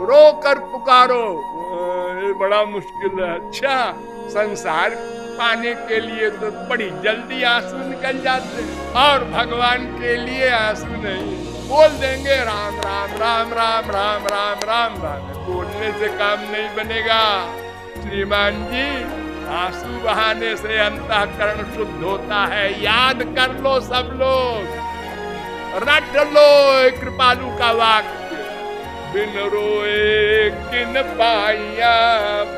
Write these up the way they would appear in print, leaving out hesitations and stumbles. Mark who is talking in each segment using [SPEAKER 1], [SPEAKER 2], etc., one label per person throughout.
[SPEAKER 1] रो कर पुकारो। ये बड़ा मुश्किल है। अच्छा, संसार पाने के लिए तो बड़ी जल्दी आंसू निकल जाते हैं, और भगवान के लिए आंसू नहीं। बोल देंगे राम राम राम राम राम राम राम राम, बोलने से काम नहीं बनेगा श्रीमान जी। आंसू बहाने से अंतःकरण शुद्ध होता है। याद कर लो सब लोग, रट लो कृपालु का वाक्य, बिन रोए किन पाइया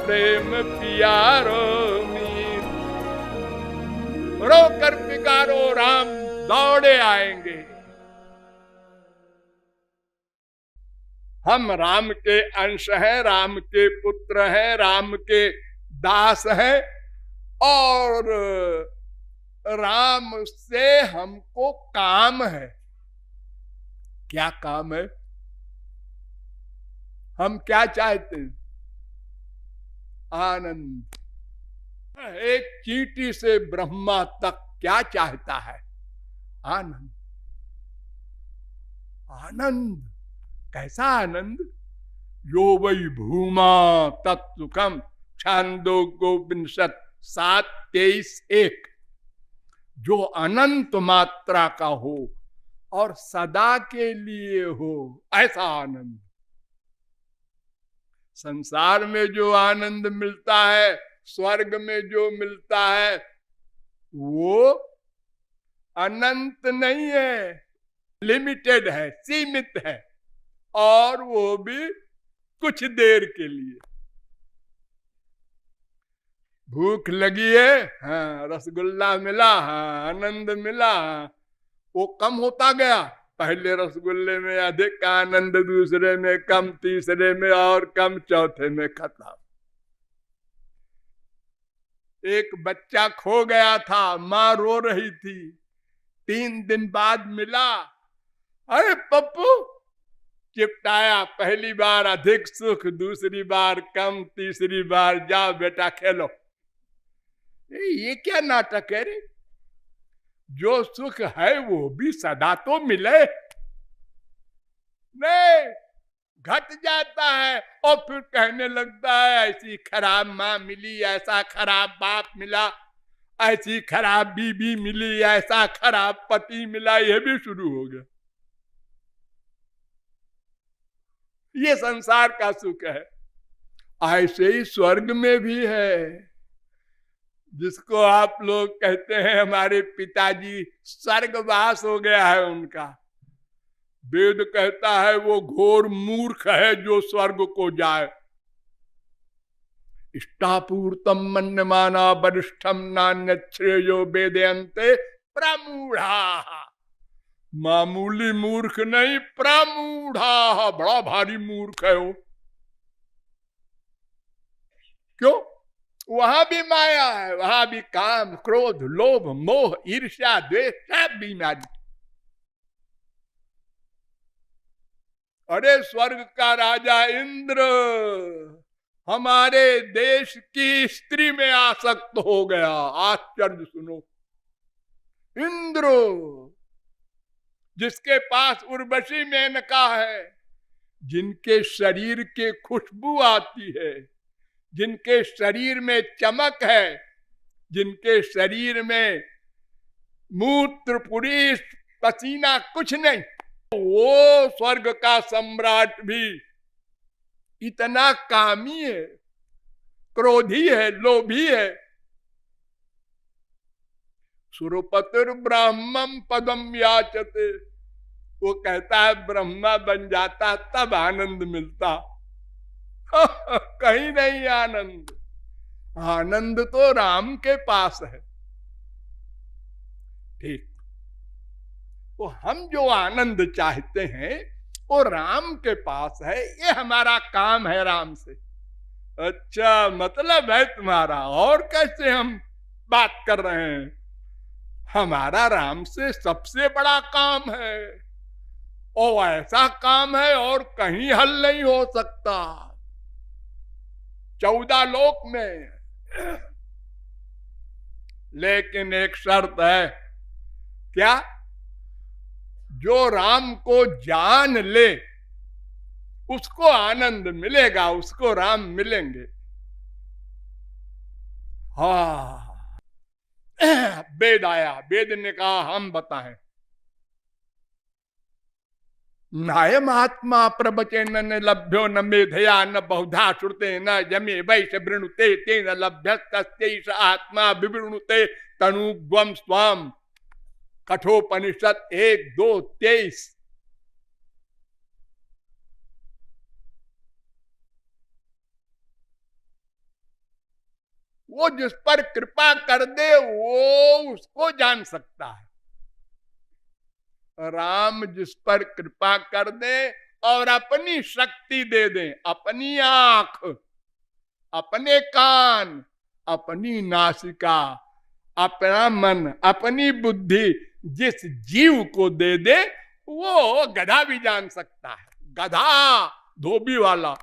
[SPEAKER 1] प्रेम प्यारो मीर। रो कर पुकारो, राम दौड़े आएंगे। हम राम के अंश हैं, राम के पुत्र हैं, राम के दास हैं, और राम से हमको काम है। क्या काम है? हम क्या चाहते हैं? आनंद। एक चींटी से ब्रह्मा तक क्या चाहता है? आनंद। आनंद। कैसा आनंद? यो वै भूमा तत्सुखम, छांदोग्योपनिषद 7:23-1। जो अनंत मात्रा का हो और सदा के लिए हो, ऐसा आनंद। संसार में जो आनंद मिलता है, स्वर्ग में जो मिलता है, वो अनंत नहीं है, लिमिटेड है, सीमित है, और वो भी कुछ देर के लिए। भूख लगी है, हाँ रसगुल्ला मिला, हाँ आनंद मिला, हाँ, वो कम होता गया। पहले रसगुल्ले में अधिक आनंद, दूसरे में कम, तीसरे में और कम, चौथे में खत्म। एक बच्चा खो गया था, मां रो रही थी, 3 दिन बाद मिला। अरे पप्पू, चिपटाया। पहली बार अधिक सुख, दूसरी बार कम, तीसरी बार जाओ बेटा खेलो। ये क्या नाटक है रे? जो सुख है वो भी सदा तो मिले नहीं, घट जाता है, और फिर कहने लगता है ऐसी खराब माँ मिली, ऐसा खराब बाप मिला, ऐसी खराब बीबी मिली, ऐसा खराब पति मिला। ये भी शुरू हो गया। ये संसार का सुख है। ऐसे ही स्वर्ग में भी है, जिसको आप लोग कहते हैं हमारे पिताजी स्वर्गवास हो गया है उनका। वेद कहता है वो घोर मूर्ख है जो स्वर्ग को जाए। इष्टापूर्तम मन्यमाना वरिष्ठम नान्य श्रेयो वेदयन्ते प्रमूढ़ा। मामूली मूर्ख नहीं, प्रमूढ़ा, बड़ा भारी मूर्ख है वो। क्यों? वहां भी माया है, वहां भी काम, क्रोध, लोभ, मोह, ईर्ष्या, द्वेष, सब बीमारी। अरे स्वर्ग का राजा इंद्र हमारे देश की स्त्री में आसक्त हो गया। आश्चर्य सुनो, इंद्र जिसके पास उर्वशी मेनका है, जिनके शरीर के खुशबू आती है, जिनके शरीर में चमक है, जिनके शरीर में मूत्र पुरीष पसीना कुछ नहीं, वो स्वर्ग का सम्राट भी इतना कामी है, क्रोधी है, लोभी है। सुरपतिर ब्राह्मम पदम याचते, वो कहता है ब्रह्मा बन जाता तब आनंद मिलता। कहीं नहीं आनंद। आनंद तो राम के पास है। ठीक, तो हम जो आनंद चाहते हैं वो राम के पास है। ये हमारा काम है राम से। अच्छा, मतलब है तुम्हारा। और कैसे हम बात कर रहे हैं? हमारा राम से सबसे बड़ा काम है, और ऐसा काम है और कहीं हल नहीं हो सकता 14 लोक में। लेकिन एक शर्त है। क्या? जो राम को जान ले उसको आनंद मिलेगा, उसको राम मिलेंगे। हाँ, वेद आया, वेद ने कहा हम बताएं। नायम आत्मा प्रवचन न लभ्यो न मेधया न बहुधा श्रुते न यमे वैश वृणुते तेन लभ्य आत्मा विवृणुते तनुग्वम स्वाम। कठोपनिषद 1-2-23। वो जिस पर कृपा कर दे वो उसको जान सकता है। राम जिस पर कृपा कर दे और अपनी शक्ति दे दे, अपनी आंख, अपने कान, अपनी नासिका, अपना मन, अपनी बुद्धि जिस जीव को दे दे वो गधा भी जान सकता है। गधा धोबी वाला,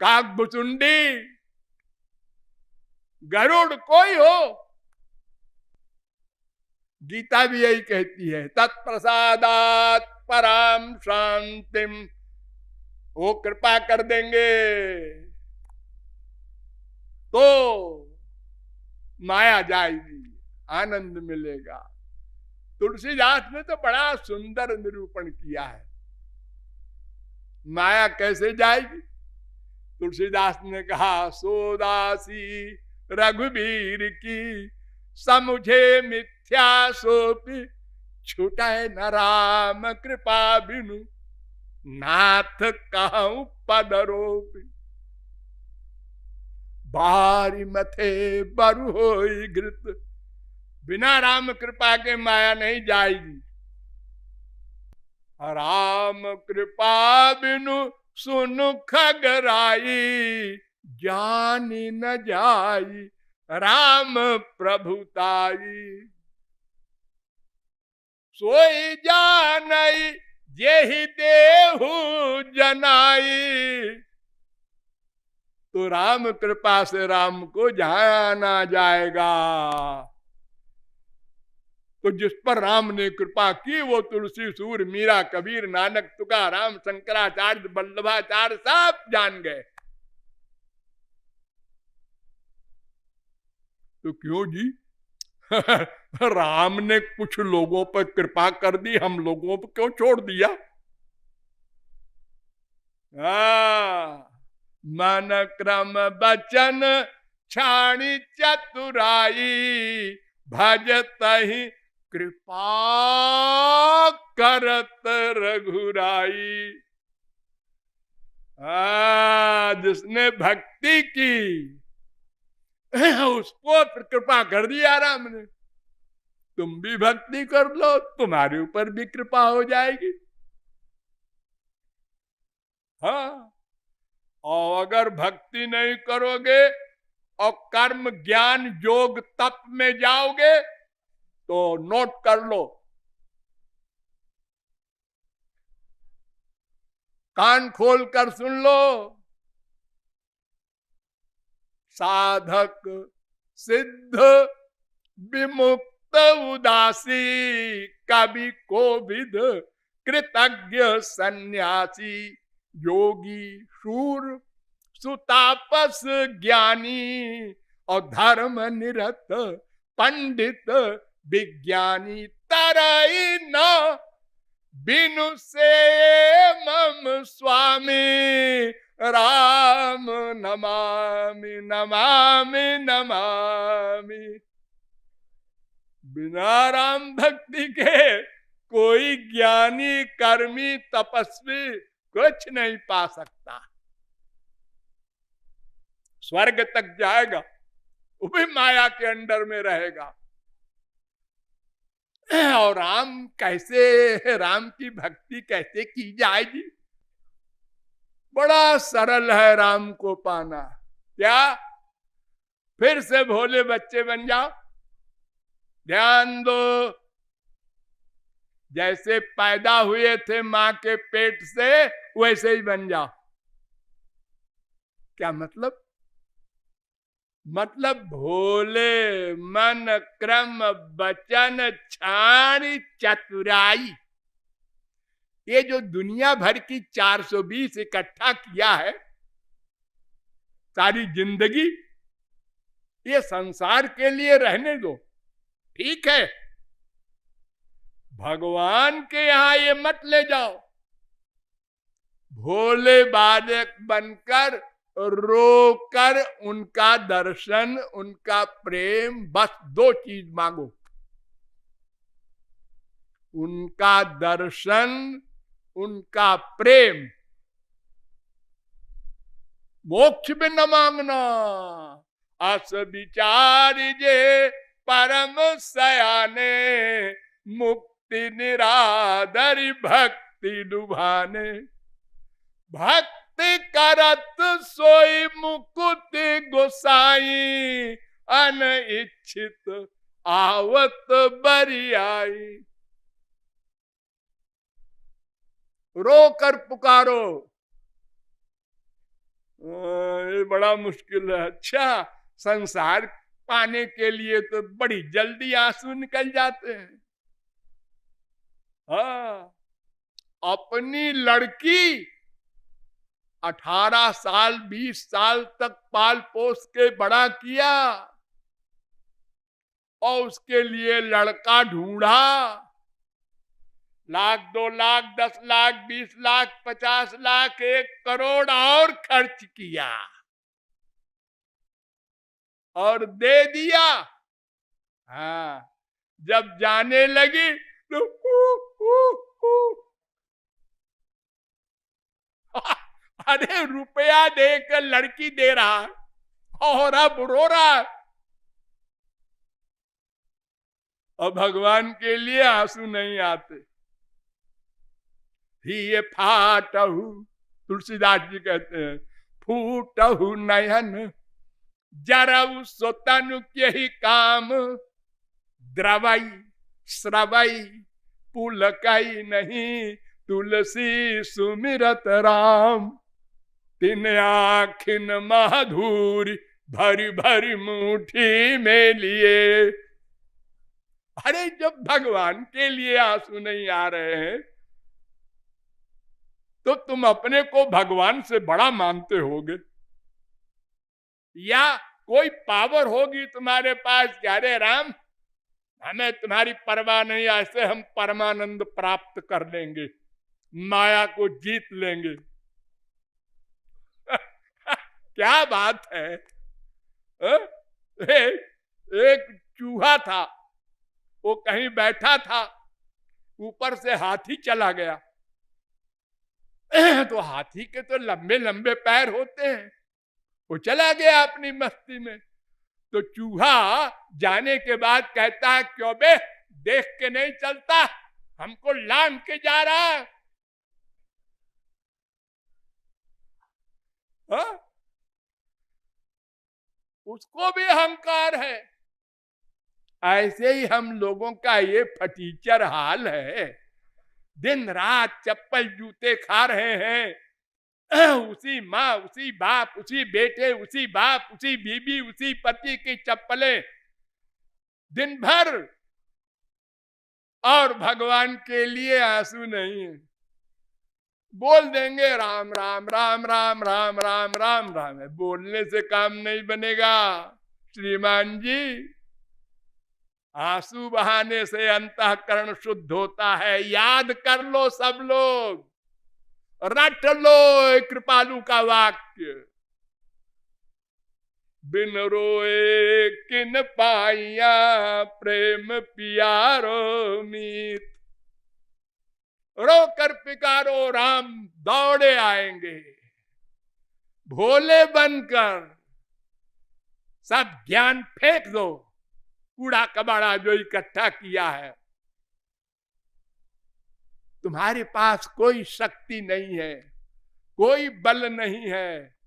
[SPEAKER 1] काकभुचुंडी, गरुड़, कोई हो। गीता भी यही कहती है, तत्प्रसादात पराम शांतिम। वो कृपा कर देंगे तो माया जाएगी, आनंद मिलेगा। तुलसीदास ने तो बड़ा सुंदर निरूपण किया है। माया कैसे जाएगी? तुलसीदास ने कहा, सोदासी रघुवीर की समुझे मिथ्या सोपी, छुटे न राम कृपा बिनु नाथ कहूं पदरोपी। बारी मथे बरु होई घृत, बिना राम कृपा के माया नहीं जाएगी। राम कृपा बिनु सुनु खगराई, जानी न जाई राम प्रभुताई। सोई जानई जेहि देहु जनाई। तो राम कृपा से राम को जाना जाएगा। तो जिस पर राम ने कृपा की वो तुलसी, सूर, मीरा, कबीर, नानक, तुकाराम, शंकराचार्य, वल्लभाचार्य सब जान गए। तो क्यों जी? राम ने कुछ लोगों पर कृपा कर दी, हम लोगों पर क्यों छोड़ दिया? मन क्रम बचन छाणी चतुराई, भजत ही कृपा करत रघुराई। जिसने भक्ति की उसको कृपा कर दिया राम ने। तुम भी भक्ति कर लो, तुम्हारे ऊपर भी कृपा हो जाएगी। हाँ, और अगर भक्ति नहीं करोगे और कर्म, ज्ञान, योग, तप में जाओगे तो नोट कर लो, कान खोल कर सुन लो। साधक सिद्ध विमुक्त उदासी, कवि कोविद कृतज्ञ सन्यासी। योगी शूर सुतापस ज्ञानी, और धर्म निरत पंडित विज्ञानी। तरई न बिनु से मम स्वामी, राम नमामि नमामि नमामि। बिना राम भक्ति के कोई ज्ञानी, कर्मी, तपस्वी कुछ नहीं पा सकता। स्वर्ग तक जाएगा वो भी माया के अंडर में रहेगा। और राम कैसे, राम की भक्ति कैसे की जाएगी? बड़ा सरल है राम को पाना। क्या फिर से भोले बच्चे बन जाओ? ध्यान दो, जैसे पैदा हुए थे मां के पेट से वैसे ही बन जाओ। क्या मतलब? मतलब भोले मन क्रम बचन छाणी चतुराई। ये जो दुनिया भर की 420 इकट्ठा किया है सारी जिंदगी, ये संसार के लिए रहने दो, ठीक है। भगवान के यहां ये मत ले जाओ। भोले बालक बनकर रोकर उनका दर्शन, उनका प्रेम, बस 2 चीज मांगो, उनका दर्शन, उनका प्रेम। मोक्ष भी न मांगना। अस विचार जे परम सयाने, मुक्ति निरादरि भक्ति लुभाने। भक्ति करत सोई मुकुति गोसाई, अनिच्छित आवत बरियाई। रो कर पुकारो। ये बड़ा मुश्किल है। अच्छा, संसार पाने के लिए तो बड़ी जल्दी आंसू निकल जाते हैं। हाँ, अपनी लड़की 18 साल 20 साल तक पाल पोस के बड़ा किया और उसके लिए लड़का ढूंढा, 1 लाख 2 लाख 10 लाख 20 लाख 50 लाख 1 करोड़ और खर्च किया और दे दिया। हाँ, जब जाने लगी तो अरे रुपया देकर लड़की दे रहा और अब रो रहा। और भगवान के लिए आंसू नहीं आते। ये फाटहु, तुलसीदास जी कहते हैं, फूटहु नयन जरऊ सोतनु के ही काम, द्रवई श्रवई पुलकई नहीं तुलसी सुमिरत राम। तिन आखिन मधुरी भरी भरी मुट्ठी में लिए। अरे जब भगवान के लिए आंसू नहीं आ रहे हैं तो तुम अपने को भगवान से बड़ा मानते होगे, या कोई पावर होगी तुम्हारे पास कि अरे राम हमें तुम्हारी परवाह नहीं, ऐसे हम परमानंद प्राप्त कर लेंगे, माया को जीत लेंगे। क्या बात है। एक चूहा था, वो कहीं बैठा था, ऊपर से हाथी चला गया। तो हाथी के तो लंबे लंबे पैर होते हैं, वो चला गया अपनी मस्ती में। तो चूहा जाने के बाद कहता है, क्यों बे देख के नहीं चलता, हमको लांग के जा रहा है। हाँ? उसको भी अहंकार है। ऐसे ही हम लोगों का ये फटीचर हाल है, दिन रात चप्पल जूते खा रहे हैं, उसी माँ उसी बाप उसी बेटे उसी बाप उसी बीबी उसी पति की चप्पलें दिन भर, और भगवान के लिए आंसू नहीं है। बोल देंगे राम राम राम राम राम राम राम राम है, बोलने से काम नहीं बनेगा श्रीमान जी। आंसू बहाने से अंतःकरण शुद्ध होता है। याद कर लो सब लोग, रट लो कृपालु का वाक्य, बिन रोए किन पाइया प्रेम पियारो मीत। रो कर पिकारो राम दौड़े आएंगे। भोले बनकर सब ज्ञान फेंक दो, कूड़ा कबाड़ा जो इकट्ठा किया है। तुम्हारे पास कोई शक्ति नहीं है, कोई बल नहीं है।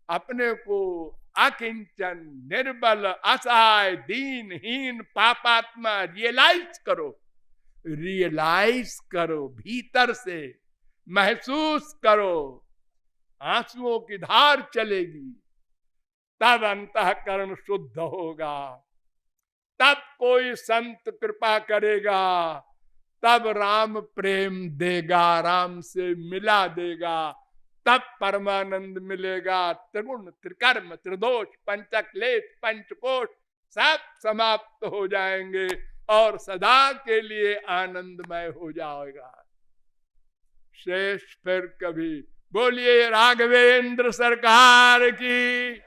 [SPEAKER 1] अपने को अकिंचन निर्बल असहाय दीनहीन पापात्मा रियलाइज करो, रियलाइज करो, भीतर से महसूस करो। आंसुओं की धार चलेगी, तब अंतःकरण शुद्ध होगा, तब कोई संत कृपा करेगा, तब राम प्रेम देगा, राम से मिला देगा, तब परमानंद मिलेगा। त्रिगुण त्रिकर्म त्रिदोष पंचक्लेश पंचकोश सब समाप्त हो जाएंगे और सदा के लिए आनंदमय हो जाएगा। शेष फिर कभी। बोलिए राघवेंद्र सरकार की।